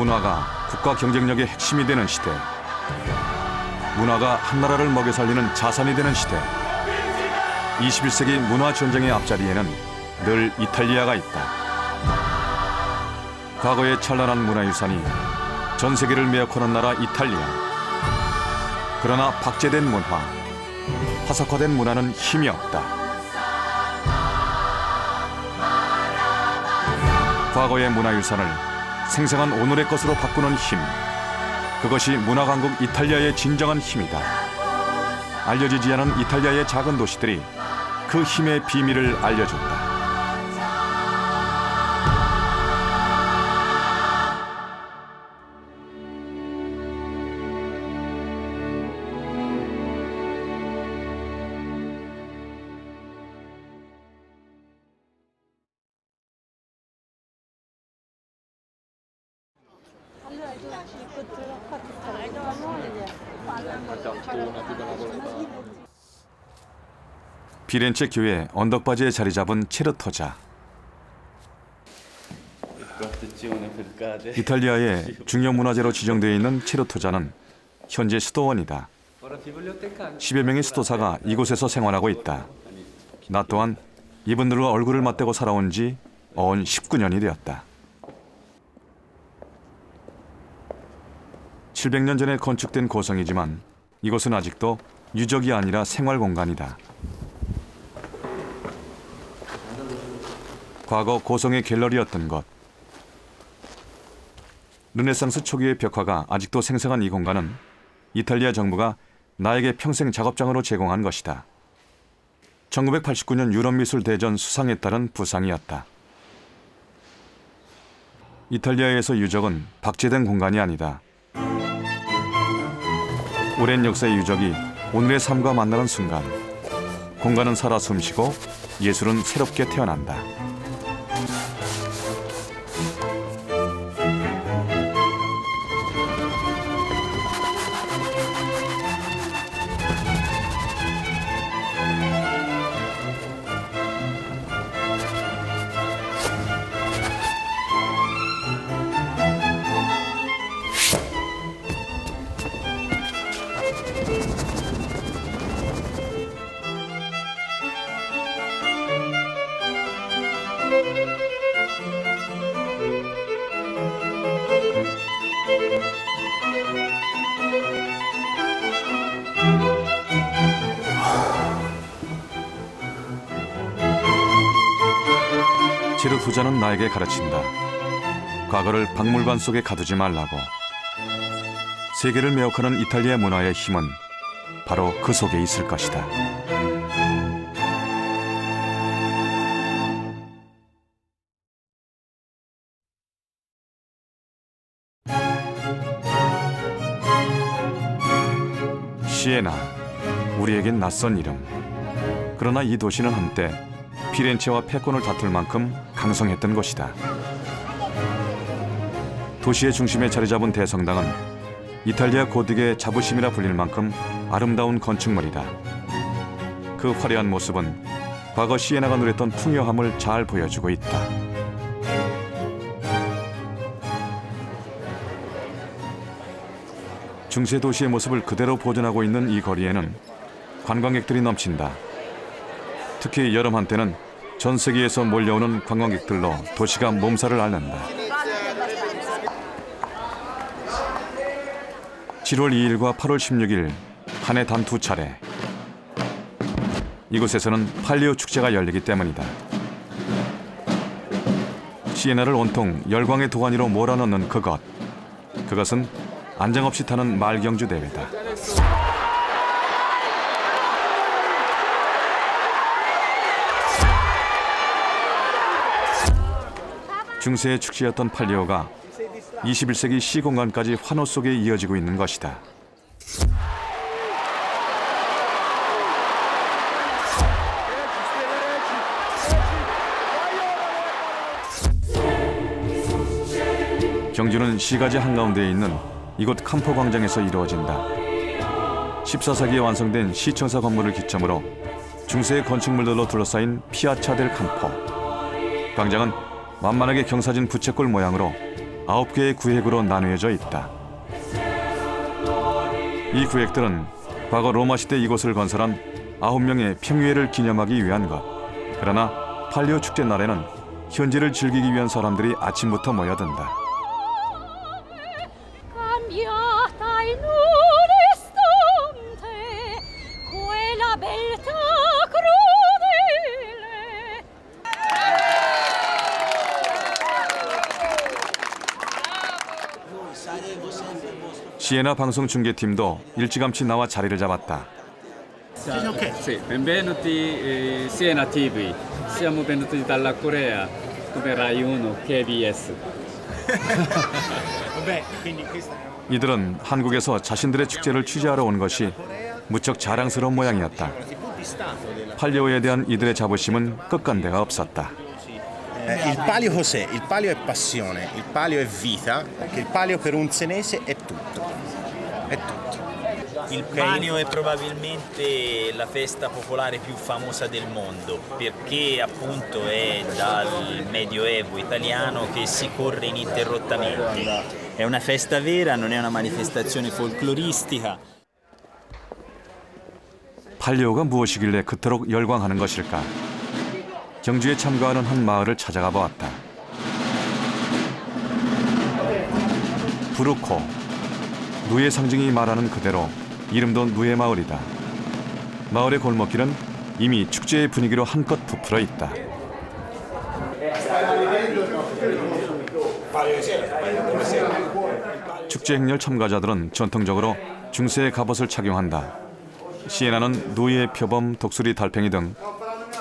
문화가 국가 경쟁력의 핵심이 되는 시대, 문화가 한 나라를 먹여 살리는 자산이 되는 시대, 21세기 문화 전쟁의 앞자리에는 늘 이탈리아가 있다. 과거의 찬란한 문화유산이 전 세계를 메어코는 나라 이탈리아. 그러나 박제된 문화, 화석화된 문화는 힘이 없다. 과거의 문화유산을 생생한 오늘의 것으로 바꾸는 힘, 그것이 문화강국 이탈리아의 진정한 힘이다. 알려지지 않은 이탈리아의 작은 도시들이 그 힘의 비밀을 알려준다. 피렌체 교회 언덕바지에 자리 잡은 체르토자. 이탈리아의 중요문화재로 지정되어 있는 체르토자는 현재 수도원이다. 10여 명의 수도사가 이곳에서 생활하고 있다. 나 또한 이분들과 얼굴을 맞대고 살아온 지 어언 19년이 되었다. 700년 전에 건축된 고성이지만 이곳은 아직도 유적이 아니라 생활 공간이다. 과거 고성의 갤러리였던 것. 르네상스 초기의 벽화가 아직도 생생한 이 공간은 이탈리아 정부가 나에게 평생 작업장으로 제공한 것이다. 1989년 유럽미술대전 수상에 따른 부상이었다. 이탈리아에서 유적은 박제된 공간이 아니다. 오랜 역사의 유적이 오늘의 삶과 만나는 순간, 공간은 살아 숨쉬고 예술은 새롭게 태어난다. 체르토자는 나에게 가르친다. 과거를 박물관 속에 가두지 말라고. 세계를 매혹하는 이탈리아 문화의 힘은 바로 그 속에 있을 것이다. 시에나, 우리에겐 낯선 이름. 그러나 이 도시는 한때 피렌체와 패권을 다툴 만큼 강성했던 곳이다. 도시의 중심에 자리 잡은 대성당은 이탈리아 고딕의 자부심이라 불릴 만큼 아름다운 건축물이다. 그 화려한 모습은 과거 시에나가 누렸던 풍요함을 잘 보여주고 있다. 중세 도시의 모습을 그대로 보존하고 있는 이 거리에는 관광객들이 넘친다. 특히 여름 한때는 전 세계에서 몰려오는 관광객들로 도시가 몸살을 앓는다. 7월 2일과 8월 16일 한 해 단 2차례. 이곳에서는 팔리오 축제가 열리기 때문이다. 시에나를 온통 열광의 도가니로 몰아넣는 그것. 그것은 안정없이 타는 말경주 대회다. 중세의 축제였던 팔리오가 21세기 시공간까지 환호 속에 이어지고 있는 것이다. 경주는 시가지 한가운데에 있는 이곳 캄포 광장에서 이루어진다. 14세기에 완성된 시청사 건물을 기점으로 중세의 건축물들로 둘러싸인 피아차 델 캄포. 광장은 만만하게 경사진 부채꼴 모양으로 9개의 구획으로 나누어져 있다. 이 구획들은 과거 로마 시대 이곳을 건설한 9명의 평유회를 기념하기 위한 것. 그러나 팔리오 축제 날에는 현지를 즐기기 위한 사람들이 아침부터 모여든다. 시에나 방송 중계팀도 일찌감치 나와 자리를 잡았다. Sì, benvenuti Siena TV. Siamo venuti dalla Corea come Rai 1 KBS. 이들은 한국에서 자신들의 축제를 취재하러 온 것이 무척 자랑스러운 모양이었다. 팔리오에 대한 이들의 자부심은 끝간데가 없었다. Il palio cos'è? Il palio è passione, il palio è vita, che il palio per un senese è tutto. È tutto. Il palio è probabilmente la festa popolare più famosa del mondo perché appunto è dal Medioevo italiano che si corre ininterrottamente. È una festa vera, non è una manifestazione folcloristica. 팔리오가 무엇이길래 그토록 열광하는 것일까? 경주에 참가하는 한 마을을 찾아가 보았다. 부르코, 누의 상징이 말하는 그대로 이름도 누의 마을이다. 마을의 골목길은 이미 축제의 분위기로 한껏 부풀어 있다. 축제 행렬 참가자들은 전통적으로 중세의 갑옷을 착용한다. 시에나는 누이의 표범, 독수리, 달팽이 등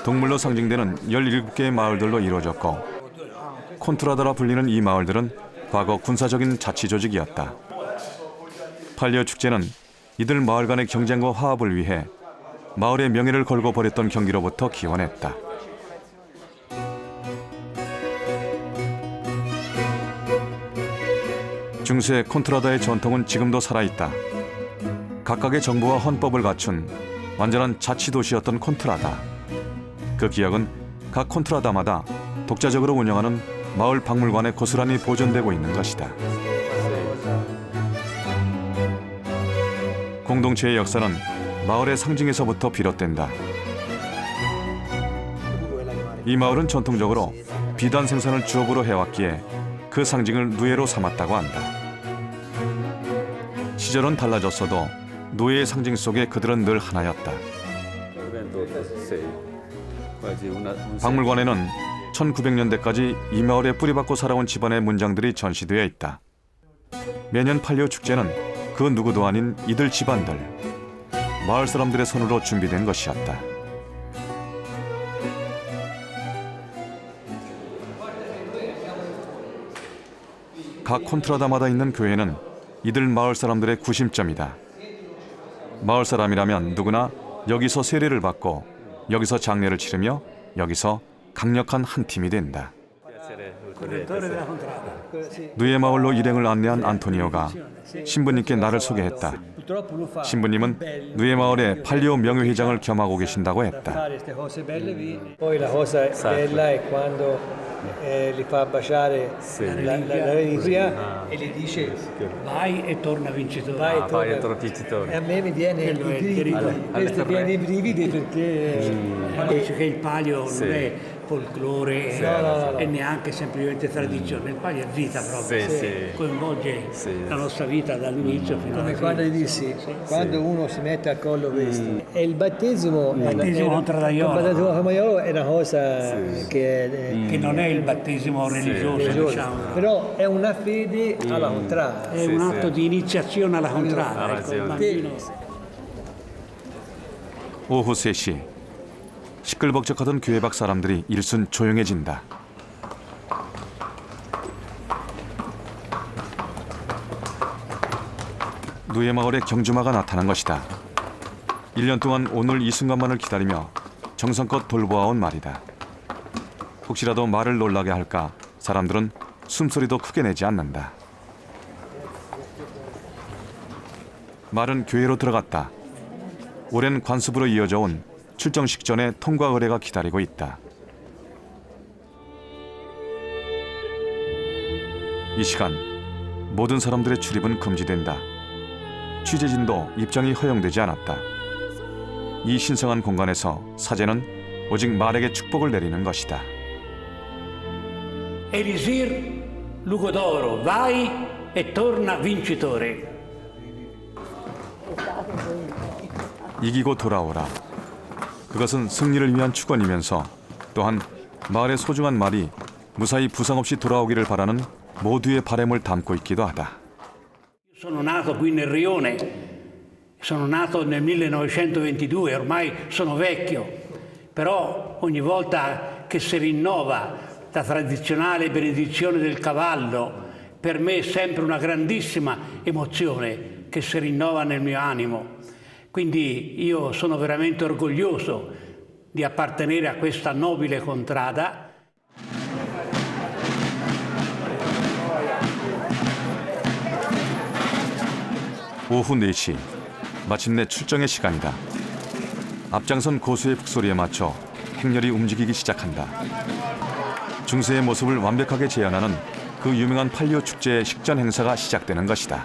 동물로 상징되는 17개의 마을들로 이루어졌고 콘트라다라 불리는 이 마을들은 과거 군사적인 자치 조직이었다. 팔리오 축제는 이들 마을 간의 경쟁과 화합을 위해 마을의 명예를 걸고 벌였던 경기로부터 기원했다. 중세 콘트라다의 전통은 지금도 살아있다. 각각의 정부와 헌법을 갖춘 완전한 자치도시였던 콘트라다. 그 기억은 각 콘트라다마다 독자적으로 운영하는 마을 박물관에 고스란히 보존되고 있는 것이다. 공동체의 역사는 마을의 상징에서부터 비롯된다. 이 마을은 전통적으로 비단 생산을 주업으로 해왔기에 그 상징을 누에로 삼았다고 한다. 시절은 달라졌어도 노예의 상징 속에 그들은 늘 하나였다. 박물관에는 1900년대까지 이 마을에 뿌리박고 살아온 집안의 문장들이 전시되어 있다. 매년 팔리오 축제는 그 누구도 아닌 이들 집안들, 마을 사람들의 손으로 준비된 것이었다. 각 콘트라다마다 있는 교회는 이들 마을 사람들의 구심점이다. 마을 사람이라면 누구나 여기서 세례를 받고 여기서 장례를 치르며 여기서 강력한 한 팀이 된다. 누의 마을로 일행을 안내한 안토니오가 신부님께 나를 소개했다. 신부님은 누의 마을에 팔리오 명예회장을 겸하고 계신다고 했다. Poi la cosa bella è quando li fa baciare la reliquia e gli dice vai e torna vincitore. vai e torna vincitore. E a me mi viene i brividi, questo viene i brividi perché Dice che il palio non è folklore e neanche semplicemente tradizione, il palio è vita proprio, coinvolge la nostra vita dall'inizio fino alla come fine. quando gli dissi quando uno si mette al collo questo e il battesimo contradaiolo è una cosa che non è il battesimo religioso, diciamo. però è una fede alla contraria. È un atto di iniziazione alla contraria. Ecco, il bambino. 오후 3시. 시끌벅적하던 교회 밖 사람들이 일순 조용해진다. 누의 마을에 경주마가 나타난 것이다. 1년 동안 오늘 이 순간만을 기다리며 정성껏 돌보아온 말이다. 혹시라도 말을 놀라게 할까 사람들은 숨소리도 크게 내지 않는다. 말은 교회로 들어갔다. 오랜 관습으로 이어져 온 출정식 전에 통과 의례가 기다리고 있다. 이 시간 모든 사람들의 출입은 금지된다. 취재진도 입장이 허용되지 않았다. 이 신성한 공간에서 사제는 오직 말에게 축복을 내리는 것이다. Elisir Lugo d'Oro, vai e torna vincitore. 이기고 돌아오라. 그것은 승리를 위한 축원이면서 또한 마을의 소중한 말이 무사히 부상 없이 돌아오기를 바라는 모두의 바람을 담고 있기도 하다. Sono nato qui nel Rione, sono nato nel 1922, ormai sono vecchio, però ogni volta che si rinnova la tradizionale benedizione del cavallo, per me è sempre una grandissima emozione che si rinnova nel mio animo. Quindi io sono veramente orgoglioso di appartenere a questa nobile contrada. 오후 4시, 마침내 출정의 시간이다. 앞장선 고수의 북소리에 맞춰 행렬이 움직이기 시작한다. 중세의 모습을 완벽하게 재현하는 그 유명한 팔리오 축제의 식전 행사가 시작되는 것이다.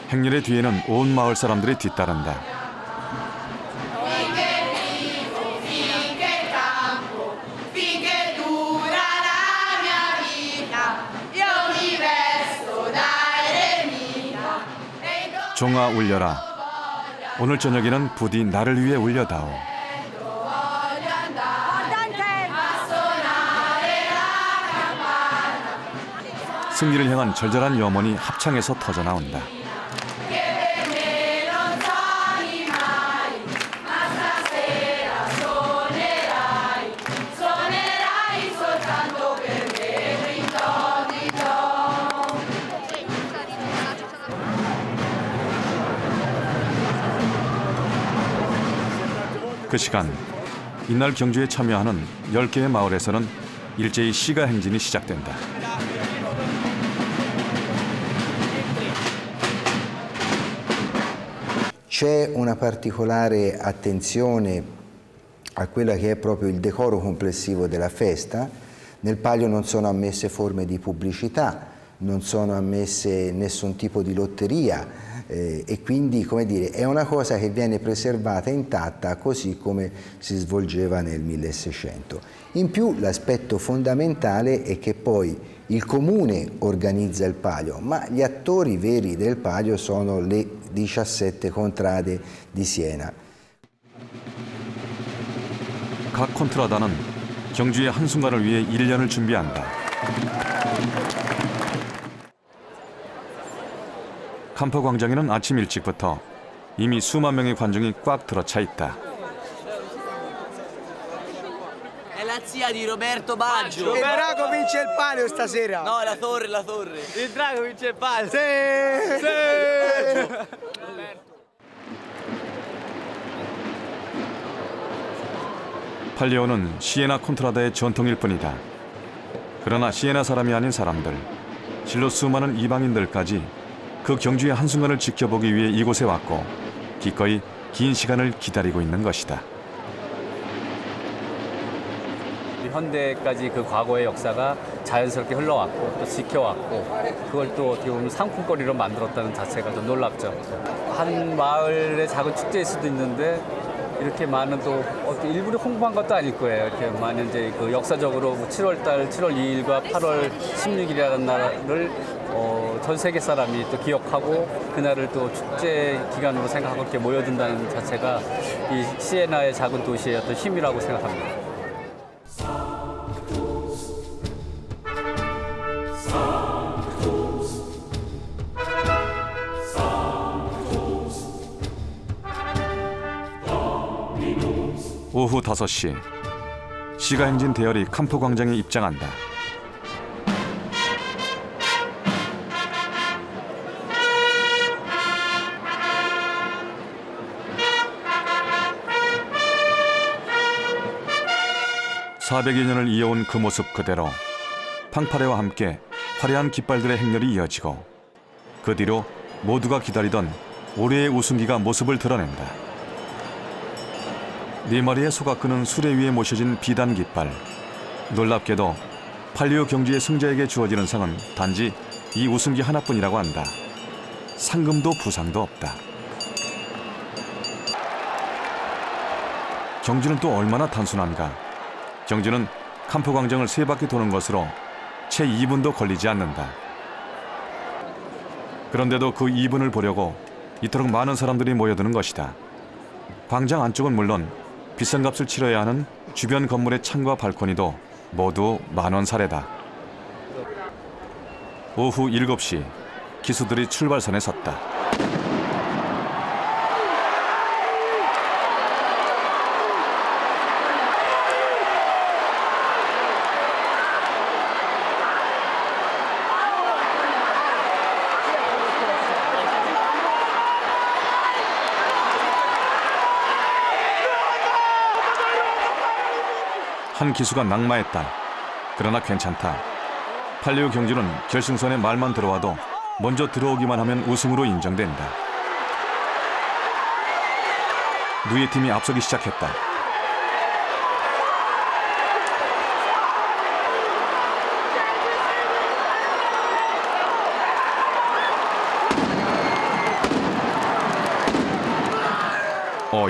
행렬의 뒤에는 온 마을 사람들이 뒤따른다. 종아 울려라. 오늘 저녁에는 부디 나를 위해 울려다오. 승리를 향한 절절한 염원이 합창에서 터져나온다. 그 시간, 이날 경주에 참여하는 10개의 마을에서는 일제히 시가 행진이 시작된다. C'è una particolare attenzione a quella che è proprio il decoro complessivo della festa. Nel palio non sono ammesse forme di pubblicità, non sono ammesse nessun tipo di lotteria, e quindi, come dire, è una cosa che viene preservata intatta così come si svolgeva nel 1600. In più l'aspetto fondamentale è che poi il comune organizza il palio, ma gli attori veri del palio sono le 17 contrade di Siena. 각 콘트라다는 경주의 한순간을 위해 1년을 준비한다. campo 광장에는 아침 일찍부터 이미 수만 명의 관중이 꽉 들어차 있다. È la zia di Roberto Baggio. Il drago vince il palio stasera. No, la torre, la torre. Il drago vince il palio. Sì! 팔리오는 시에나 콘트라다의 전통일 뿐이다. 그러나 시에나 사람이 아닌 사람들, 실로 수많은 이방인들까지 그 경주의 한순간을 지켜보기 위해 이곳에 왔고 기꺼이 긴 시간을 기다리고 있는 것이다. 현대까지 그 과거의 역사가 자연스럽게 흘러왔고 또 지켜왔고 그걸 또 어떻게 보면 상품거리로 만들었다는 자체가 좀 놀랍죠. 한 마을의 작은 축제일 수도 있는데 이렇게 많은 또 일부러 홍보한 것도 아닐 거예요. 이렇게 많은 이제 그 역사적으로 7월 2일과 8월 16일이라는 날을 전 세계 사람이 또 기억하고 그날을 또 축제 기간으로 생각하고 이렇게 모여든다는 자체가 이 시에나의 작은 도시의 어떤 힘이라고 생각합니다. 오후 5시, 시가 행진 대열이 campo 광장에 입장한다. (400여 년을) 이어온 그 모습 그대로 팡파레와 함께 화려한 깃발들의 행렬이 이어지고 그 뒤로 모두가 기다리던 올해의 우승기가 모습을 드러낸다. 네 마리의 소가 끄는 수레 위에 모셔진 비단 깃발. 놀랍게도 팔리오 경주의 승자에게 주어지는 상은 단지 이 우승기 하나뿐이라고 한다. 상금도 부상도 없다. 경주는 또 얼마나 단순한가. 경주는 캄프 광장을 3바퀴 도는 것으로 채 2분도 걸리지 않는다. 그런데도 그 2분을 보려고 이토록 많은 사람들이 모여드는 것이다. 광장 안쪽은 물론 비싼 값을 치러야 하는 주변 건물의 창과 발코니도 모두 만원사례다. 오후 7시 기수들이 출발선에 섰다. 한 기수가 낙마했다. 그러나 괜찮다. 팔리오 경주는 결승선에 말만 들어와도 먼저 들어오기만 하면 우승으로 인정된다. 누이 팀이 앞서기 시작했다.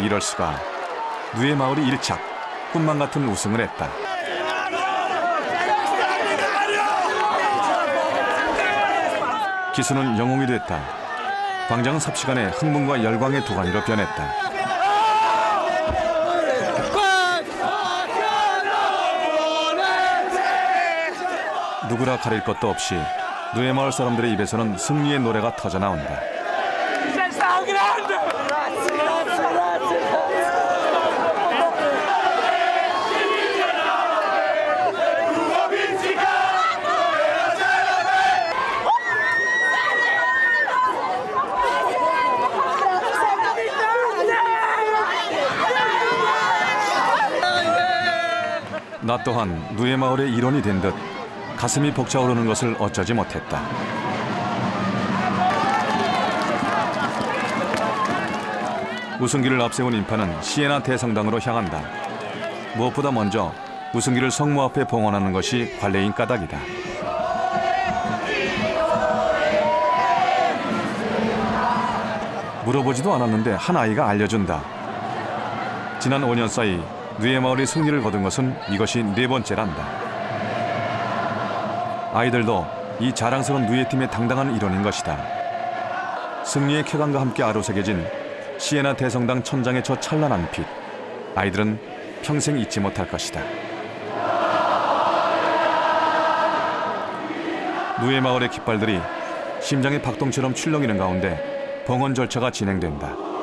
이럴 수가. 누에 마을이 1착. 꿈만 같은 우승을 했다. 기수는 영웅이 됐다. 광장은 삽시간에 흥분과 열광의 도가니로 변했다. 누구라 가릴 것도 없이 누에 마을 사람들의 입에서는 승리의 노래가 터져 나온다. 나 또한 누에 마을의 일원이 된 듯 가슴이 벅차오르는 것을 어쩌지 못했다. 우승기를 앞세운 인파는 시에나 대성당으로 향한다. 무엇보다 먼저 우승기를 성모 앞에 봉헌하는 것이 관례인 까닭이다. 물어보지도 않았는데 한 아이가 알려준다. 지난 5년 사이 누에 마을이 승리를 거둔 것은 이것이 4번째란다. 아이들도 이 자랑스러운 누에 팀의 당당한 일원인 것이다. 승리의 쾌감과 함께 아로새겨진 시에나 대성당 천장의 저 찬란한 빛. 아이들은 평생 잊지 못할 것이다. 누에 마을의 깃발들이 심장의 박동처럼 출렁이는 가운데 봉헌 절차가 진행된다.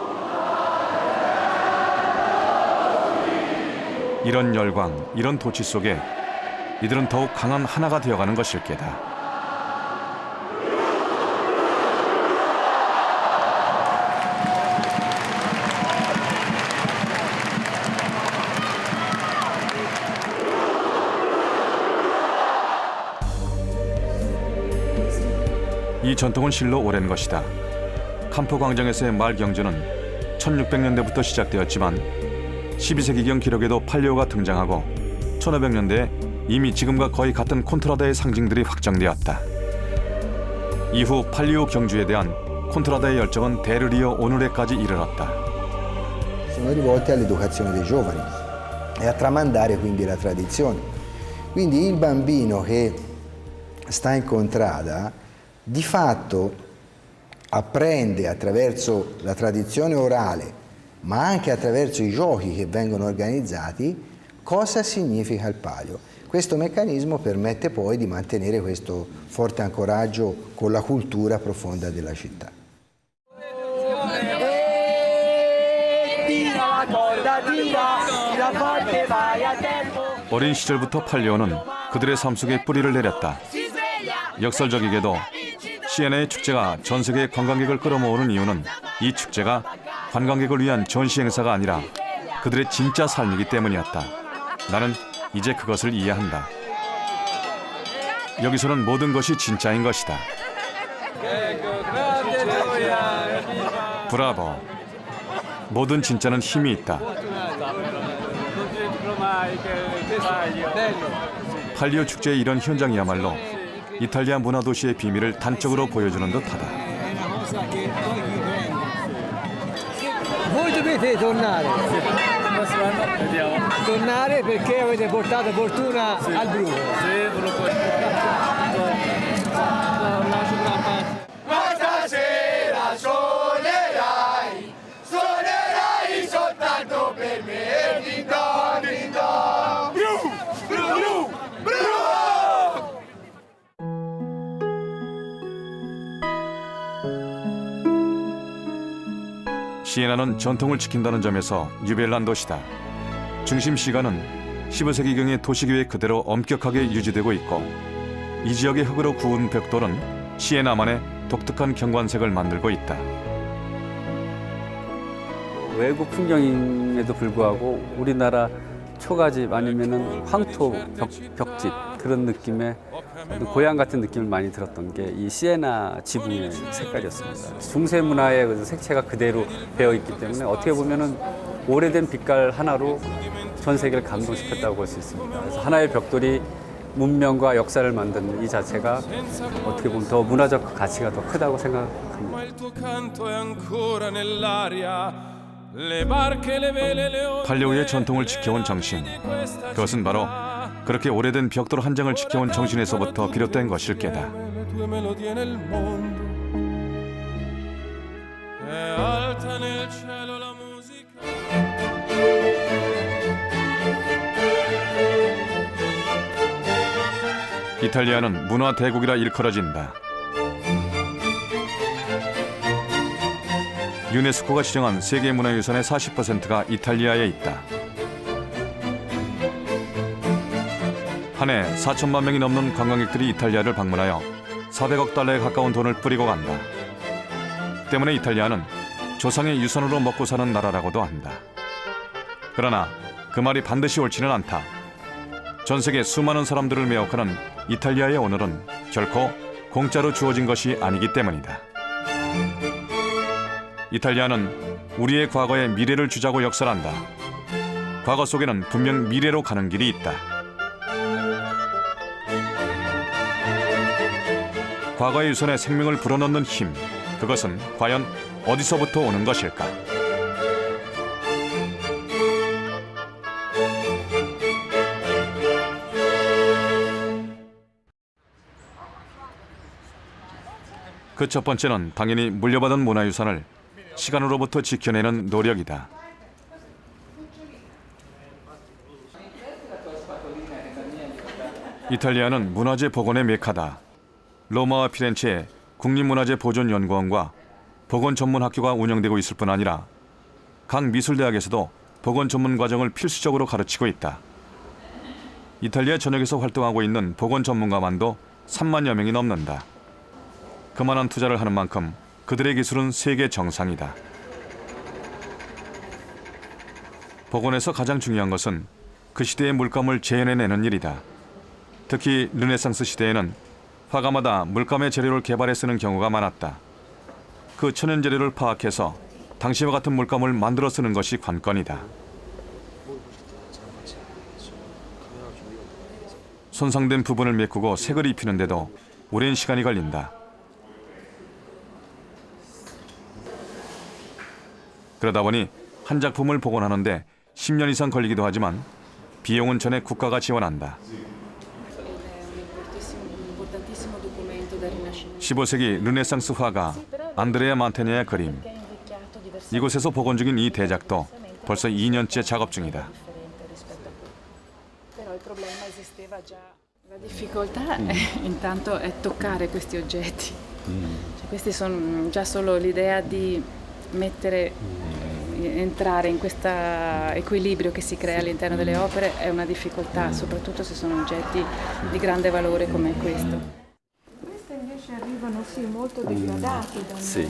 이런 열광, 이런 도취 속에 이들은 더욱 강한 하나가 되어가는 것일 게다. 이 전통은 실로 오랜 것이다. 캄프 광장에서의 말 경주는 1600년대부터 시작되었지만 12세기경 기록에도 팔리오가 등장하고 1500년대에 이미 지금과 거의 같은 콘트라다의 상징들이 확정되었다. 이후 팔리오 경주에 대한 콘트라다의 열정은 대를 이어 오늘에까지 이르렀다. Sono rivolte all'educazione dei giovani e a tramandare quindi la tradizione. Quindi il bambino che sta in contrada di fatto apprende attraverso la tradizione orale, ma anche attraverso i giochi che vengono organizzati, cosa significa il palio. Questo meccanismo permette poi di mantenere questo forte ancoraggio con la cultura profonda della città. 어린 시절부터 팔리오는 그들의 삶 속에 뿌리를 내렸다. 역설적이게도 시에나의 축제가 전 세계 관광객을 끌어모으는 이유는 이 축제가 관광객을 위한 전시 행사가 아니라 그들의 진짜 삶이기 때문이었다. 나는 이제 그것을 이해한다. 여기서는 모든 것이 진짜인 것이다. 브라보. 모든 진짜는 힘이 있다. 팔리오 축제의 이런 현장이야말로 이탈리아 문화 도시의 비밀을 단적으로 보여주는 듯하다. Voi dovete tornare. Tornare perché avete portato fortuna al bruco. 시에나는 전통을 지킨다는 점에서 유별난 도시다. 중심 시가는 15세기경의 도시계획 그대로 엄격하게 유지되고 있고 이 지역의 흙으로 구운 벽돌은 시에나만의 독특한 경관색을 만들고 있다. 외국 풍경임에도 불구하고 우리나라 초가집 아니면은 황토 벽집 그런 느낌의 고향 같은 느낌을 많이 들었던 게 이 시에나 지붕의 색깔이었습니다. 중세 문화의 그 색채가 그대로 배어 있기 때문에 어떻게 보면은 오래된 빛깔 하나로 전 세계를 감동시켰다고 볼 수 있습니다. 그래서 하나의 벽돌이 문명과 역사를 만드는 이 자체가 어떻게 보면 더 문화적 가치가 더 크다고 생각합니다. 팔리오의 전통을 지켜온 정신, 그것은 바로 그렇게 오래된 벽돌 한 장을 지켜온 정신에서부터 비롯된 것일 게다. 이탈리아는 문화 대국이라 일컬어진다. 유네스코가 지정한 세계문화유산의 40%가 이탈리아에 있다. 한 해 4천만 명이 넘는 관광객들이 이탈리아를 방문하여 400억 달러에 가까운 돈을 뿌리고 간다. 때문에 이탈리아는 조상의 유산으로 먹고 사는 나라라고도 한다. 그러나 그 말이 반드시 옳지는 않다. 전 세계 수많은 사람들을 매혹하는 이탈리아의 오늘은 결코 공짜로 주어진 것이 아니기 때문이다. 이탈리아는 우리의 과거에 미래를 주자고 역설한다. 과거 속에는 분명 미래로 가는 길이 있다. 과거의 유산에 생명을 불어넣는 힘, 그것은 과연 어디서부터 오는 것일까? 그 첫 번째는 당연히 물려받은 문화유산을 시간으로부터 지켜내는 노력이다. 이탈리아는 문화재 복원의 메카다. 로마와 피렌체에 국립문화재 보존연구원과 복원 전문 학교가 운영되고 있을 뿐 아니라 각 미술대학에서도 복원 전문 과정을 필수적으로 가르치고 있다. 이탈리아 전역에서 활동하고 있는 복원 전문가만도 3만여 명이 넘는다. 그만한 투자를 하는 만큼 그들의 기술은 세계 정상이다. 복원에서 가장 중요한 것은 그 시대의 물감을 재현해내는 일이다. 특히 르네상스 시대에는 화가마다 물감의 재료를 개발해 쓰는 경우가 많았다. 그 천연 재료를 파악해서 당시와 같은 물감을 만들어 쓰는 것이 관건이다. 손상된 부분을 메꾸고 색을 입히는데도 오랜 시간이 걸린다. 그러다 보니 한 작품을 복원하는데 10년 이상 걸리기도 하지만 비용은 전액 국가가 지원한다. 15세기 르네상스 화가 안드레아 만테냐의 그림. 이곳에서 복원 중인 이 대작도 벌써 2년째 작업 중이다. La difficoltà intanto è toccare questi oggetti. Questi sono già solo l'idea di entrare in questo equilibrio che si crea all'interno delle opere è una difficoltà, soprattutto se sono oggetti di grande valore come questo. Queste invece arrivano molto degradati da noi.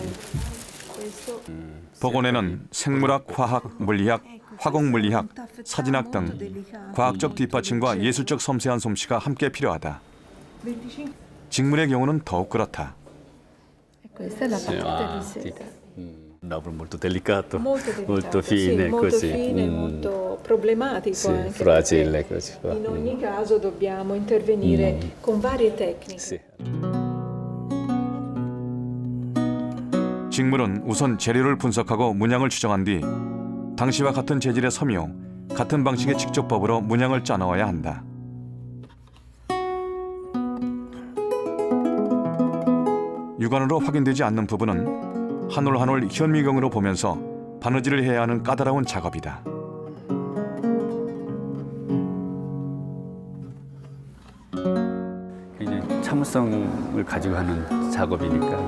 복원에는 생물학, 화학, 물리학, 화공물리학, 사진학 등 과학적 뒷받침과 예술적 섬세한 솜씨가 함께 필요하다. 직물의 경우는 더욱 그렇다. Questa è la partita di seta. lavoro molto delicato, Molto fine, molto problematico Sì, anche fragile perché così. in ogni caso dobbiamo intervenire con varie tecniche. Sì. 직물은 우선 재료를 분석하고 문양을 추정한 뒤 당시와 같은 재질의 섬유, 같은 방식의 직조법으로 문양을 짜넣어야 한다. 육안으로 확인되지 않는 부분은 한 올 한 올 현미경으로 보면서 바느질을 해야 하는 까다로운 작업이다. 굉장히 참을성을 가지고 하는 작업이니까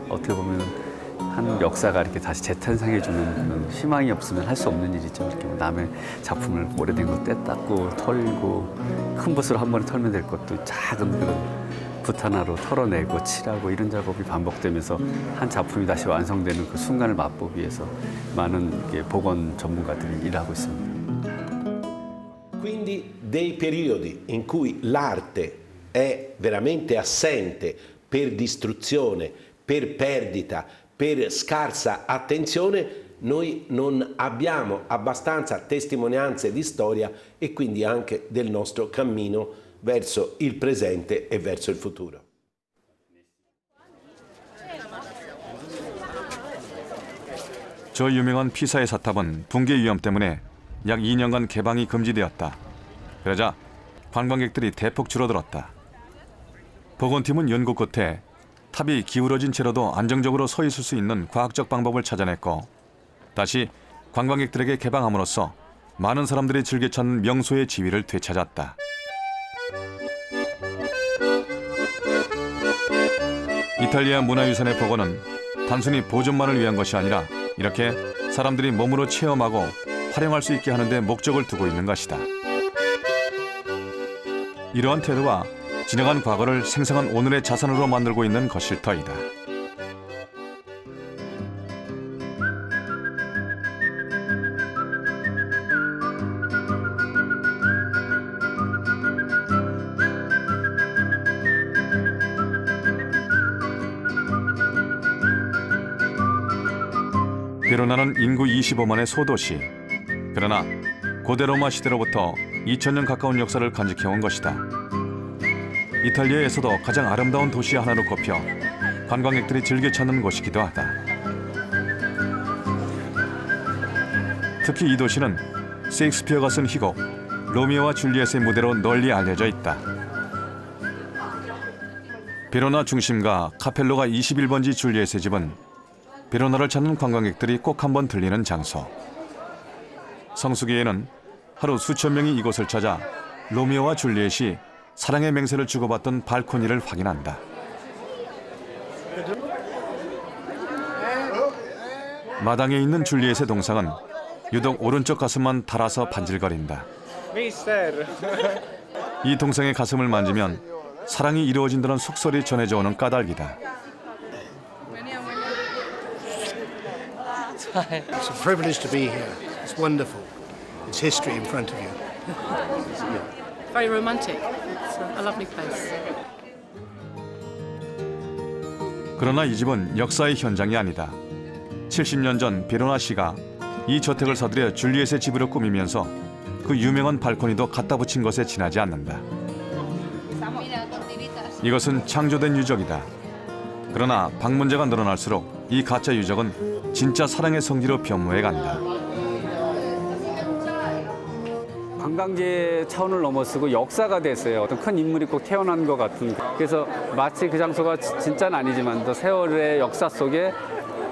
어떻게 보면 한 역사가 이렇게 다시 재탄생해주는 그런 희망이 없으면 할 수 없는 일이죠. 이렇게 남의 작품을 오래된 거 떼닦고 털고 큰 붓으로 한 번에 털면 될 것도 작은 그런 붓 하나로 털어내고 칠하고 이런 작업이 반복되면서 한 작품이 다시 완성되는 그 순간을 맛보기 위해서 많은 복원 전문가들이 일하고 있습니다. Quindi dei periodi in cui l'arte è veramente assente per distruzione, per perdita, per scarsa attenzione, noi non abbiamo abbastanza testimonianze di storia e quindi anche del nostro cammino verso il presente e verso il futuro. 저 유명한 피사의 사탑은 붕괴 위험 때문에 약 2년간 개방이 금지되었다. 그러자 관광객들이 대폭 줄어들었다. 복원팀은 연구 끝에 탑이 기울어진 채로도 안정적으로 서 있을 수 있는 과학적 방법을 찾아냈고 다시 관광객들에게 개방함으로써 많은 사람들이 즐겨 찾는 명소의 지위를 되찾았다. 이탈리아 문화유산의 복원은 단순히 보존만을 위한 것이 아니라 이렇게 사람들이 몸으로 체험하고 활용할 수 있게 하는 데 목적을 두고 있는 것이다. 이러한 태도가 지나간 과거를 생생한 오늘의 자산으로 만들고 있는 것일 터이다. 베로나는 인구 25만의 소도시. 그러나 고대 로마 시대로부터 2000년 가까운 역사를 간직해온 것이다. 이탈리아에서도 가장 아름다운 도시 하나로 꼽혀 관광객들이 즐겨 찾는 곳이기도 하다. 특히 이 도시는 셰익스피어가 쓴 희곡 로미오와 줄리엣의 무대로 널리 알려져 있다. 베로나 중심가 카펠로가 21번지 줄리엣의 집은 베로나를 찾는 관광객들이 꼭 한번 들리는 장소. 성수기에는 하루 수천 명이 이곳을 찾아 로미오와 줄리엣이 사랑의 맹세를 주고받던 발코니를 확인한다. 마당에 있는 줄리엣의 동상은 유독 오른쪽 가슴만 달아서 반질거린다. 이 동상의 가슴을 만지면 사랑이 이루어진다는 속설이 전해져 오는 까닭이다. It's a privilege to be here. It's wonderful. It's history in front of you. Very romantic. It's a lovely place. 그러나 이 집은 역사의 현장이 아니다. 70년 전 베로나시가 이 저택을 사들여 줄리엣의 집으로 꾸미면서 그 유명한 발코니도 갖다 붙인 것에 지나지 않는다. 이것은 창조된 유적이다. 그러나 방문자가 늘어날수록 이 가짜 유적은 진짜 사랑의 성지로 변모해 간다. 관광지의 차원을 넘어서고 역사가 됐어요. 어떤 큰 인물이 꼭 태어난 것 같은. 그래서 마치 그 장소가 진짜는 아니지만 또 세월의 역사 속에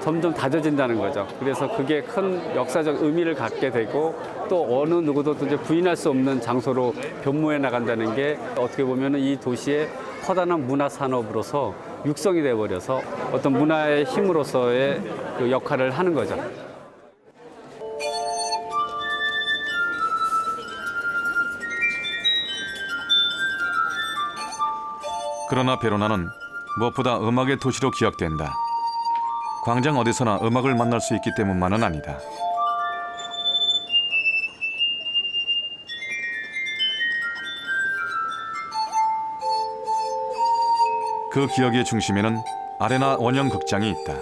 점점 다져진다는 거죠. 그래서 그게 큰 역사적 의미를 갖게 되고 또 어느 누구도 이제 부인할 수 없는 장소로 변모해 나간다는 게 어떻게 보면 이 도시의 커다란 문화 산업으로서 육성이 돼버려서 어떤 문화의 힘으로서의 그 역할을 하는 거죠. 그러나 베로나는 무엇보다 음악의 도시로 기억된다. 광장 어디서나 음악을 만날 수 있기 때문만은 아니다. 그 기억의 중심에는 아레나 원형 극장이 있다.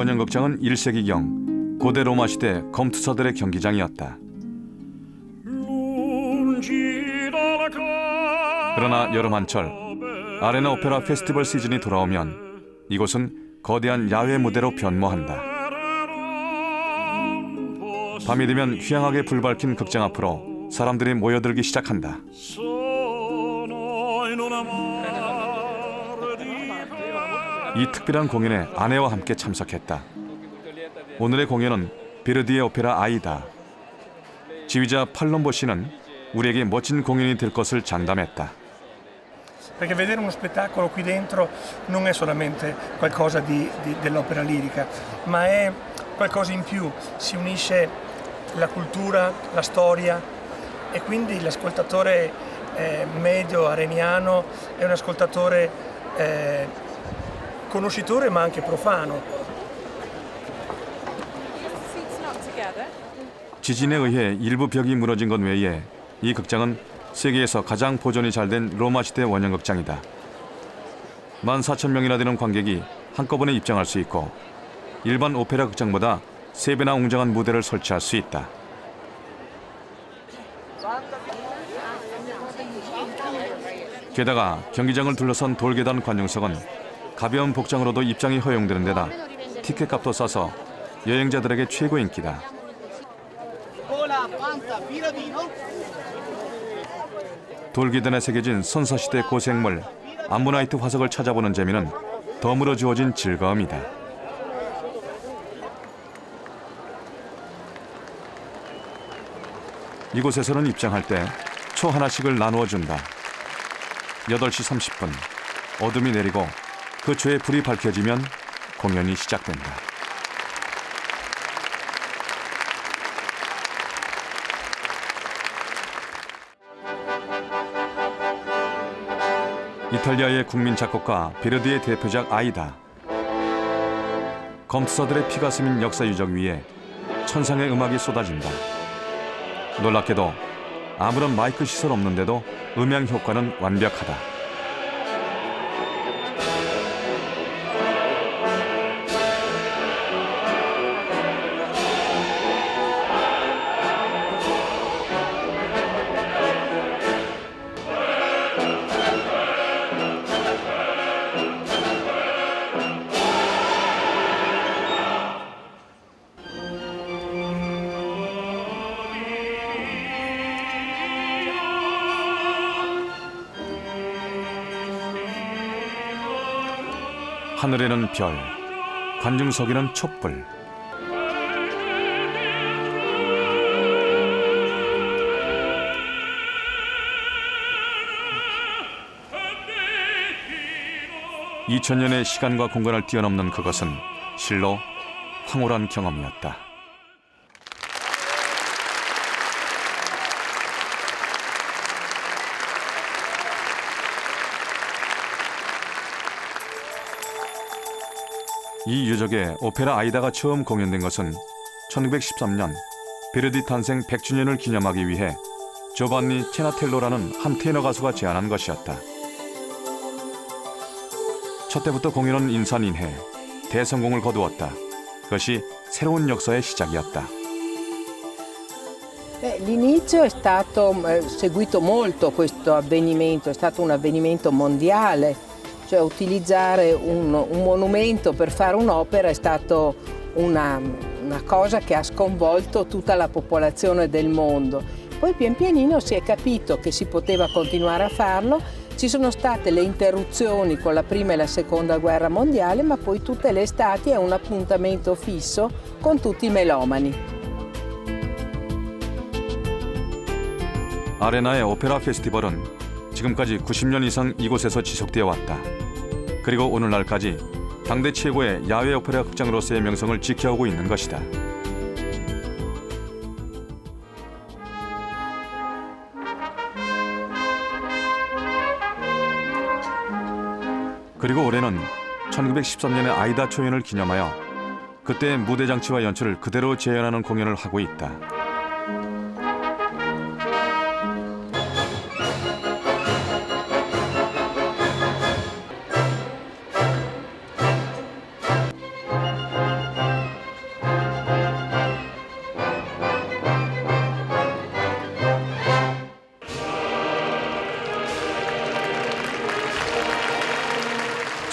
원형극장은 1세기경 고대 로마 시대 검투사들의 경기장이었다. 그러나 여름 한철 아레나 오페라 페스티벌 시즌이 돌아오면 이곳은 거대한 야외 무대로 변모한다. 밤이 되면 휘황하게 불 밝힌 극장 앞으로 사람들이 모여들기 시작한다. 이 특별한 공연에 아내와 함께 참석했다. 오늘의 공연은 베르디의 오페라 아이다. 지휘자 팔롬보 씨는 우리에게 멋진 공연이 될 것을 장담했다. Perché vedere uno spettacolo qui dentro non è solamente qualcosa dell'opera lirica, ma è qualcosa in più, si unisce la cultura, la storia e quindi l'ascoltatore medio areniano è un ascoltatore conoscitore ma anche profano. 지진에 의해 일부 벽이 무너진 것 외에 이 극장은 세계에서 가장 보존이 잘 된 로마 시대 원형극장이다. 14,000명이나 되는 관객이 한꺼번에 입장할 수 있고 일반 오페라 극장보다 3배나 웅장한 무대를 설치할 수 있다. 게다가 경기장을 둘러선 돌계단 관중석은 가벼운 복장으로도 입장이 허용되는 데다 티켓값도 싸서 여행자들에게 최고 인기다. 돌계단에 새겨진 선사시대 고생물 암모나이트 화석을 찾아보는 재미는 덤으로 주어진 즐거움이다. 이곳에서는 입장할 때 초 하나씩을 나누어 준다. 8시 30분 어둠이 내리고 그 초에 불이 밝혀지면 공연이 시작된다. 이탈리아의 국민 작곡가 베르디의 대표작 아이다. 검투사들의 피가 스민 역사 유적 위에 천상의 음악이 쏟아진다. 놀랍게도 아무런 마이크 시설 없는데도 음향 효과는 완벽하다. 하늘에는 별, 관중석에는 촛불. (2000년의) 시간과 공간을 뛰어넘는 그것은 실로 황홀한 경험이었다. 이 유적에 오페라 아이다가 처음 공연된 것은 1913년 베르디 탄생 100주년을 기념하기 위해 조반니 체나텔로라는 한 테너 가수가 제안한 것이었다. 첫 때부터 공연은 인산인해, 대성공을 거두었다. 그것이 새로운 역사의 시작이었다. L'inizio è stato seguito molto questo avvenimento, è stato un avvenimento mondiale. Cioè utilizzare un monumento per fare un'opera è stato una cosa che ha sconvolto tutta la popolazione del mondo. Poi pian pianino si è capito che si poteva continuare a farlo, ci sono state le interruzioni con la prima e la seconda guerra mondiale, ma poi tutte le estati è un appuntamento fisso con tutti i melomani. 아레나의 오페라 페스티벌은 지금까지 90년 이상 이곳에서 지속되어 왔다. 그리고 오늘날까지 당대 최고의 야외 오페라 극장으로서의 명성을 지켜오고 있는 것이다. 그리고 올해는 1913년의 아이다 초연을 기념하여 그때의 무대 장치와 연출을 그대로 재현하는 공연을 하고 있다.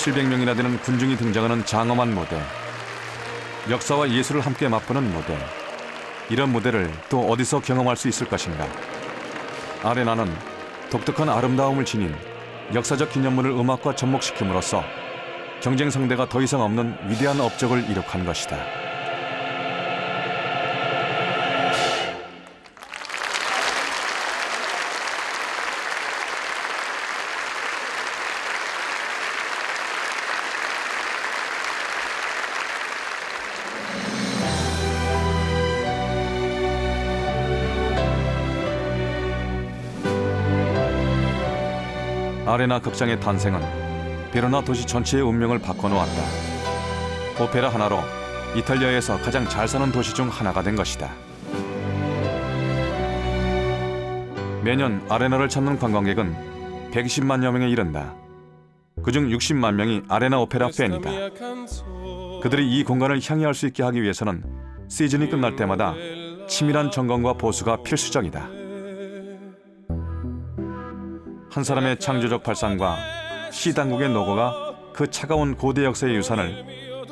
700명이나 되는 군중이 등장하는 장엄한 무대. 역사와 예술을 함께 맛보는 무대. 이런 무대를 또 어디서 경험할 수 있을 것인가. 아레나는 독특한 아름다움을 지닌 역사적 기념물을 음악과 접목시킴으로써 경쟁 상대가 더 이상 없는 위대한 업적을 이룩한 것이다. 아레나 극장의 탄생은 베로나 도시 전체의 운명을 바꿔놓았다. 오페라 하나로 이탈리아에서 가장 잘 사는 도시 중 하나가 된 것이다. 매년 아레나를 찾는 관광객은 120만여 명에 이른다. 그중 60만 명이 아레나 오페라 팬이다. 그들이 이 공간을 향유할 수 있게 하기 위해서는 시즌이 끝날 때마다 치밀한 점검과 보수가 필수적이다. 한 사람의 창조적 발상과 시당국의 노고가 그 차가운 고대 역사의 유산을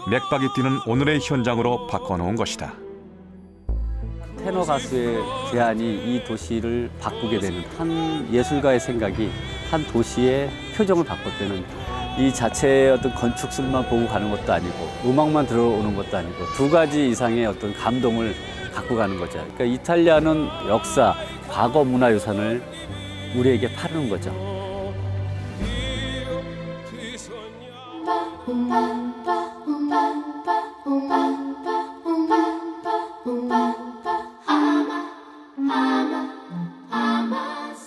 맥박이 뛰는 오늘의 현장으로 바꿔놓은 것이다. 테너 가수의 제안이 이 도시를 바꾸게 되는 한 예술가의 생각이 한 도시의 표정을 바꿨다는 이 자체의 어떤 건축술만 보고 가는 것도 아니고 음악만 들어오는 것도 아니고 두 가지 이상의 어떤 감동을 갖고 가는 거죠. 그러니까 이탈리아는 역사, 과거 문화유산을 우리에게 파는 거죠.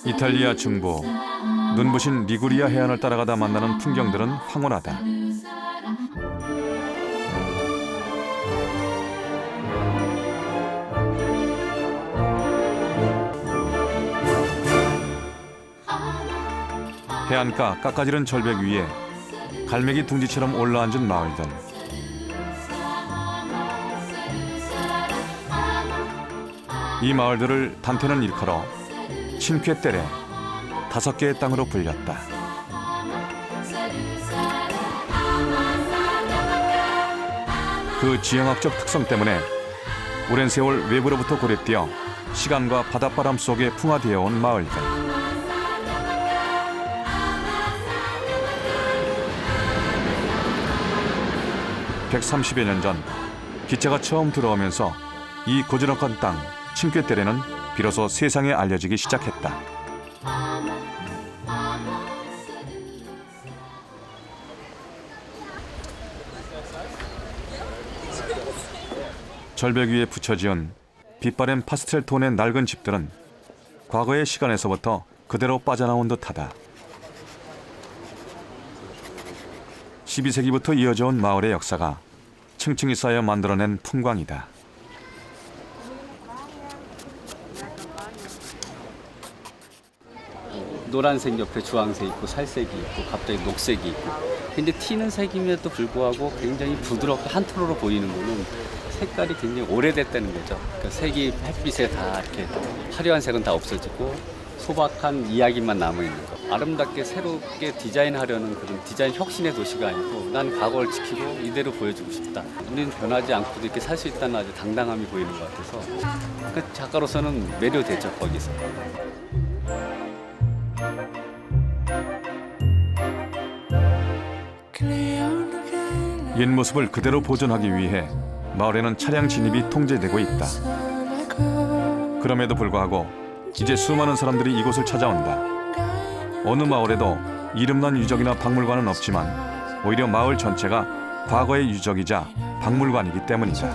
이탈리아 중부 눈부신 리구리아 해안을 따라가다 만나는 풍경들은 황홀하다. 해안가 깎아지른 절벽 위에 갈매기 둥지처럼 올라앉은 마을들. 이 마을들을 단테는 일컬어 친쾌테레, 5개의 땅으로 불렸다. 그 지형학적 특성 때문에 오랜 세월 외부로부터 고립되어 시간과 바닷바람 속에 풍화되어 온 마을들. (130여 년) 전 기차가 처음 들어오면서 이 고즈넉한 땅 친쾌테레는 비로소 세상에 알려지기 시작했다. 절벽 위에 붙여지은 빛바랜 파스텔 톤의 낡은 집들은 과거의 시간에서부터 그대로 빠져나온 듯하다. 12세기부터 이어져온 마을의 역사가 층층이 쌓여 만들어낸 풍광이다. 노란색 옆에 주황색 있고 살색이 있고 갑자기 녹색이 있고 근데 튀는 색임에도 불구하고 굉장히 부드럽고 한 톤으로 보이는 거는 색깔이 굉장히 오래됐다는 거죠. 그러니까 색이 햇빛에 다 이렇게 화려한 색은 다 없어지고 소박한 이야기만 남아있는 거. 아름답게 새롭게 디자인하려는 그런 디자인 혁신의 도시가 아니고 난 과거를 지키고 이대로 보여주고 싶다. 우리는 변하지 않고도 이렇게 살 수 있다는 아주 당당함이 보이는 것 같아서 그 작가로서는 매료되죠, 거기서. 옛 모습을 그대로 보존하기 위해 마을에는 차량 진입이 통제되고 있다. 그럼에도 불구하고 이제 수많은 사람들이 이곳을 찾아온다. 어느 마을에도 이름난 유적이나 박물관은 없지만 오히려 마을 전체가 과거의 유적이자 박물관이기 때문이다.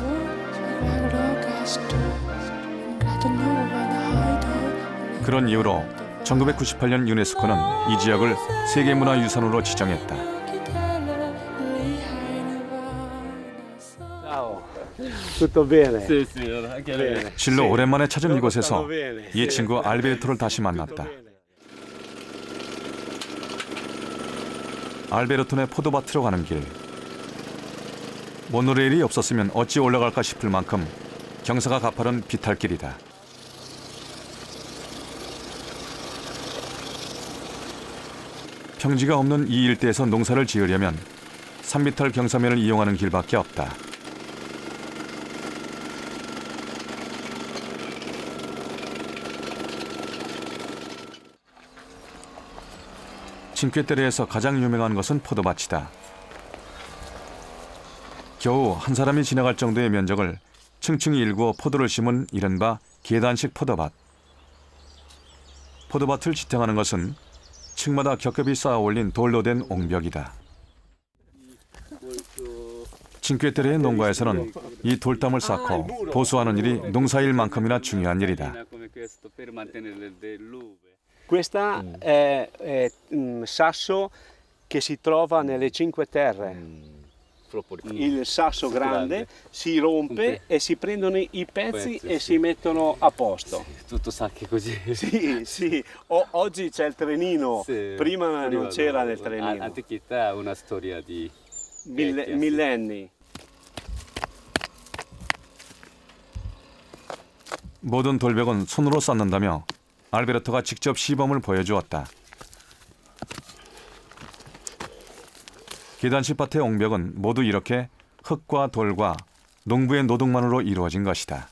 그런 이유로 1998년 유네스코는 이 지역을 세계문화유산으로 지정했다. Tutto bene? Sì, sì, anche lei. 실로 오랜만에 찾은 이곳에서 이 친구 알베르토를 다시 만났다. 알베르토네 포도밭으로 가는 길. 모노레일이 없었으면 어찌 올라갈까 싶을 만큼 경사가 가파른 비탈길이다. 평지가 없는 이 일대에서 농사를 지으려면 산비탈 경사면을 이용하는 길밖에 없다. 칭퀘테레에서 가장 유명한 것은 포도밭이다. 겨우 한 사람이 지나갈 정도의 면적을 층층이 일구어 포도를 심은 이른바 계단식 포도밭. 포도밭을 지탱하는 것은 층마다 겹겹이 쌓아 올린 돌로 된 옹벽이다. 칭퀘테레의 농가에서는 이 돌담을 쌓고 보수하는 일이 농사일만큼이나 중요한 일이다. Questa è un sasso che si trova nelle Cinque Terre. Il sasso grande si rompe e si prendono i pezzi e si mettono a posto. Tutto sacchi così. Sì, sì. Oggi c'è il trenino, prima non c'era nel trenino. Antichità è una storia di millenni. 모든 돌벽은 손으로 쌓는다며 알베르토가 직접 시범을 보여주었다. 계단식 밭의 옹벽은 모두 이렇게 흙과 돌과 농부의 노동만으로 이루어진 것이다.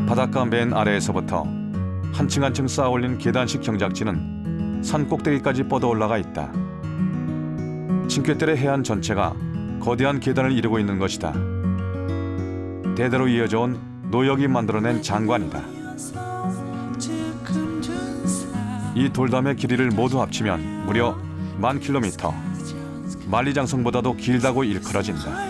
바닷가 맨 아래에서부터 한층 한층 쌓아올린 계단식 경작지는 산 꼭대기까지 뻗어 올라가 있다. 칭퀘테레 해안 전체가 거대한 계단을 이루고 있는 것이다. 대대로 이어져온 노역이 만들어낸 장관이다. 이 돌담의 길이를 모두 합치면 무려 10,000km. 만리장성보다도 길다고 일컬어진다.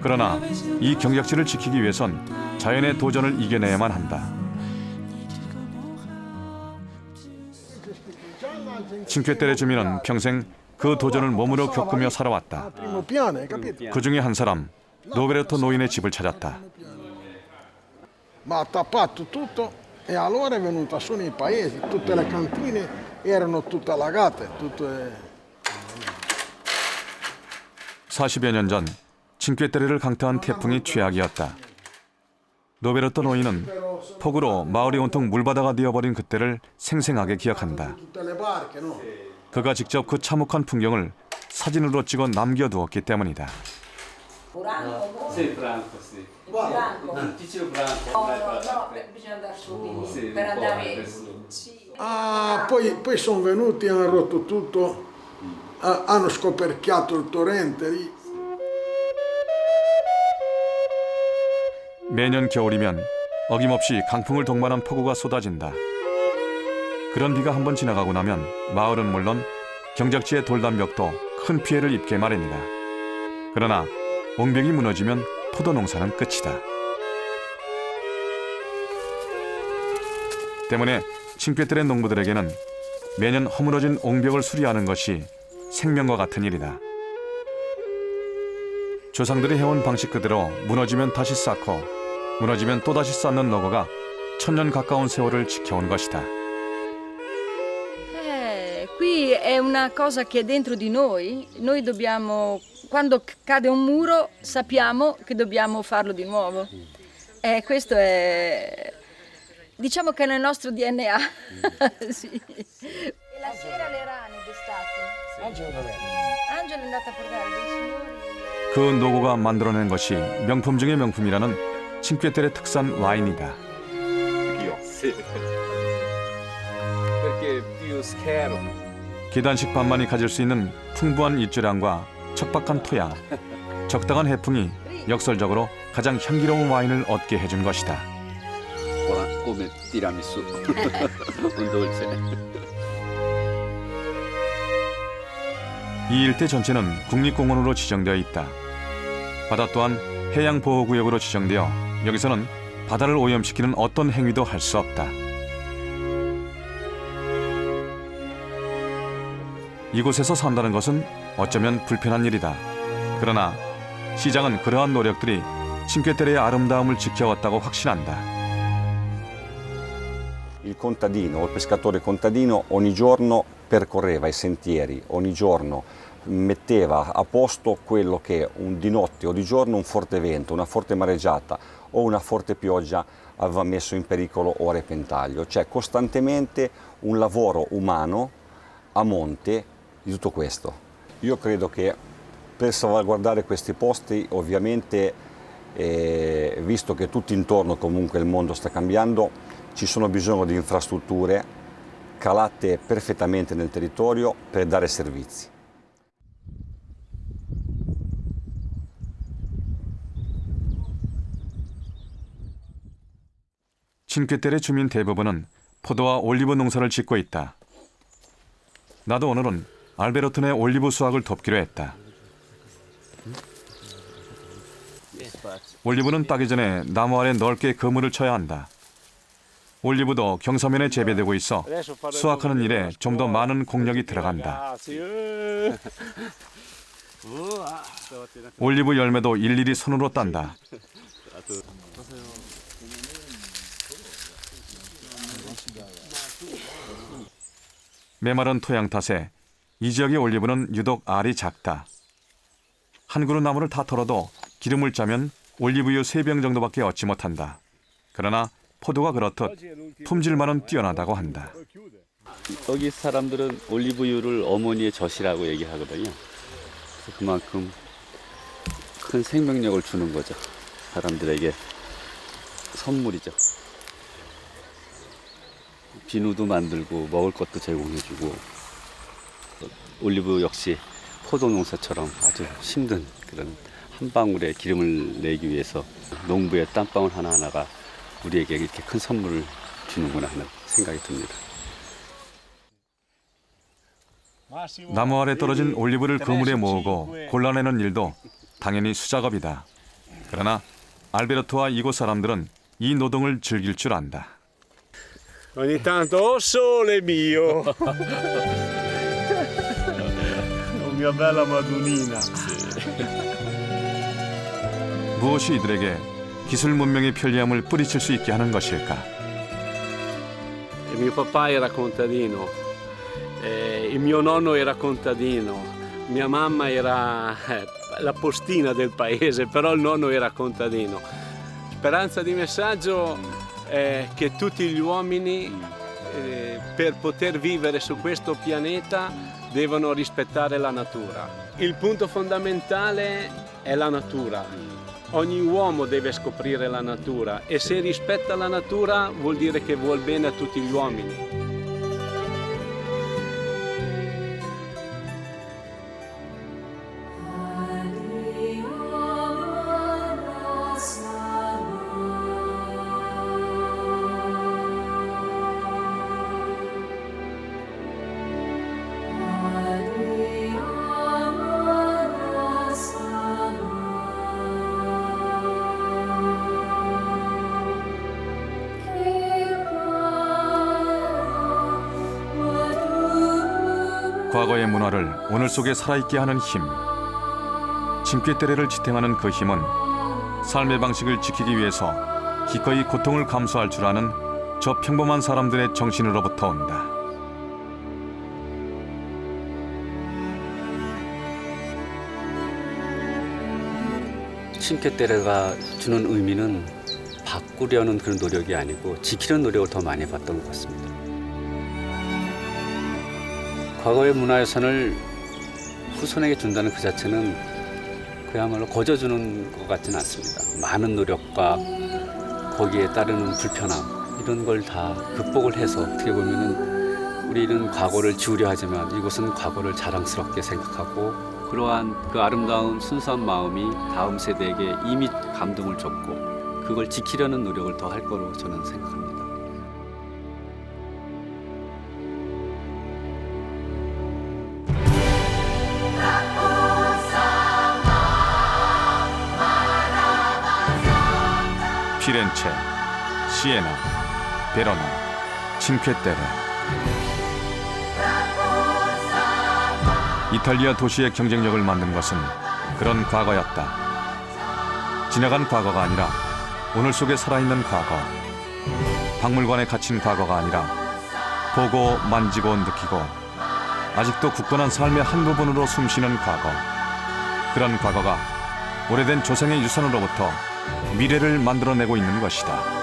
그러나 이 경작지를 지키기 위해선 자연의 도전을 이겨내야만 한다. 칭퀘테레 주민은 평생 그 도전을 몸으로 겪으며 살아왔다. 그 중에 한 사람, 로베르토 노인의 집을 찾았다. Ma ha tappato tutto e allora è venuta su nei paesi, tutte le cantine erano tutte allagate, tutte... 40여 년 전 칭퀘테레를 강타한 태풍이 최악이었다. 로베르토 노인은 폭우로 마을이 온통 물바다가 되어버린 그때를 생생하게 기억한다. 그가 직접 그 참혹한 풍경을 사진으로 찍어 남겨두었기 때문이다. Ah, poi sono venuti e hanno rotto tutto, hanno scoperchiato il torrente lì. 매년 겨울이면 어김없이 강풍을 동반한 폭우가 쏟아진다. 그런 비가 한번 지나가고 나면 마을은 물론 경작지의 돌담벽도 큰 피해를 입게 마련이다. 그러나 옹벽이 무너지면 포도 농사는 끝이다. 때문에 칭퀘테레 농부들에게는 매년 허물어진 옹벽을 수리하는 것이 생명과 같은 일이다. 조상들이 해온 방식 그대로 무너지면 다시 쌓고 무너지면 또다시 쌓는 노고가 천년 가까운 세월을 지켜온 것이다. Qui è una cosa che è dentro di noi. Noi dobbiamo, quando cade un muro, sappiamo che dobbiamo farlo di nuovo. E questo è, diciamo che è nel nostro DNA. Sì. E la sera le rane d'estate. Angelo è andata a portare dei signori. 그 노고가 만들어낸 것이 명품 중의 명품이라는 칭퀘테레 특산 와인이다. 계단식 밭만이 가질 수 있는 풍부한 입주량과 척박한 토양, 적당한 해풍이 역설적으로 가장 향기로운 와인을 얻게 해준 것이다. come tiramisù, un dolce. 이 일대 전체는 국립공원으로 지정되어 있다. 바다 또한 해양보호구역으로 지정되어 여기서는 바다를 오염시키는 어떤 행위도 할 수 없다. 이곳에서 산다는 것은 어쩌면 불편한 일이다. 그러나 시장은 그러한 노력들이 칭퀘테레의 아름다움을 지켜왔다고 확신한다. Il contadino o il pescatore contadino ogni giorno percorreva i sentieri, ogni giorno metteva a posto quello che di notte o di giorno un forte vento, una forte mareggiata o una forte pioggia aveva messo in pericolo o a repentaglio. C'è costantemente un lavoro umano a monte di tutto questo. Io credo che per salvaguardare questi posti, ovviamente, visto che tutto intorno comunque il mondo sta cambiando, ci sono bisogno di infrastrutture calate perfettamente nel territorio per dare servizi. 친쾌ter의 주민 대부분은 포도와 올리브 농사를 짓고 있다. 나도 오늘은 알베르토네 올리브 수확을 돕기로 했다. 올리브는 따기 전에 나무 아래 넓게 그물을 쳐야 한다. 올리브도 경사면에 재배되고 있어 수확하는 일에 좀 더 많은 공력이 들어간다. 올리브 열매도 일일이 손으로 딴다. 메마른 토양 탓에 이 지역의 올리브는 유독 알이 작다. 한 그루 나무를 다 털어도 기름을 짜면 올리브유 3병 정도밖에 얻지 못한다. 그러나 포도가 그렇듯 품질만은 뛰어나다고 한다. 여기 사람들은 올리브유를 어머니의 젖이라고 얘기하거든요. 그래서 그만큼 큰 생명력을 주는 거죠. 사람들에게 선물이죠. 비누도 만들고 먹을 것도 제공해주고, 올리브 역시 포도 농사처럼 아주 힘든 그런 한 방울의 기름을 내기 위해서 농부의 땀방울 하나하나가 우리에게 이렇게 큰 선물을 주는구나 하는 생각이 듭니다. 나무 아래 떨어진 올리브를 그물에 모으고 골라내는 일도 당연히 수작업이다. 그러나 알베르토와 이곳 사람들은 이 노동을 즐길 줄 안다. Ogni tanto, oh sole mio! Oh mia bella Madonnina! 무엇이 이들에게 기술 문명의 편리함을 뿌리칠 수 있게 하는 것일까? Mio papà era contadino, il mio nonno era contadino, mia mamma era la postina del paese, però il nonno era contadino. Speranza di messaggio è che tutti gli uomini per poter vivere su questo pianeta devono rispettare la natura. Il punto fondamentale è la natura. Ogni uomo deve scoprire la natura e se rispetta la natura vuol dire che vuol bene a tutti gli uomini. 과거의 문화를 오늘 속에 살아있게 하는 힘. 친쾌테레를 지탱하는 그 힘은 삶의 방식을 지키기 위해서 기꺼이 고통을 감수할 줄 아는 저 평범한 사람들의 정신으로부터 온다. 친쾌테레가 주는 의미는 바꾸려는 그런 노력이 아니고 지키려는 노력을 더 많이 봤던 것 같습니다. 과거의 문화유산을 후손에게 준다는 그 자체는 그야말로 거저주는 것 같지는 않습니다. 많은 노력과 거기에 따르는 불편함 이런 걸 다 극복을 해서 어떻게 보면은 우리는 과거를 지우려 하지만 이곳은 과거를 자랑스럽게 생각하고 그러한 그 아름다운 순수한 마음이 다음 세대에게 이미 감동을 줬고 그걸 지키려는 노력을 더 할 거로 저는 생각합니다. 피렌체, 시에나, 베로나, 친쾌테레. 이탈리아 도시의 경쟁력을 만든 것은 그런 과거였다. 지나간 과거가 아니라 오늘 속에 살아있는 과거. 박물관에 갇힌 과거가 아니라 보고 만지고 느끼고 아직도 굳건한 삶의 한 부분으로 숨쉬는 과거. 그런 과거가 오래된 조상의 유산으로부터 미래를 만들어내고 있는 것이다.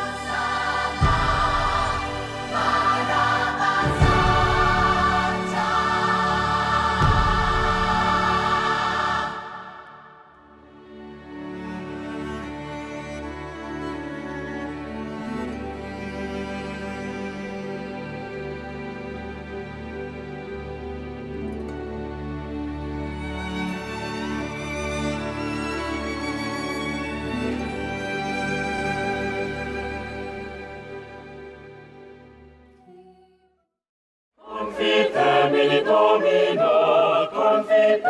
Confite Domino, confite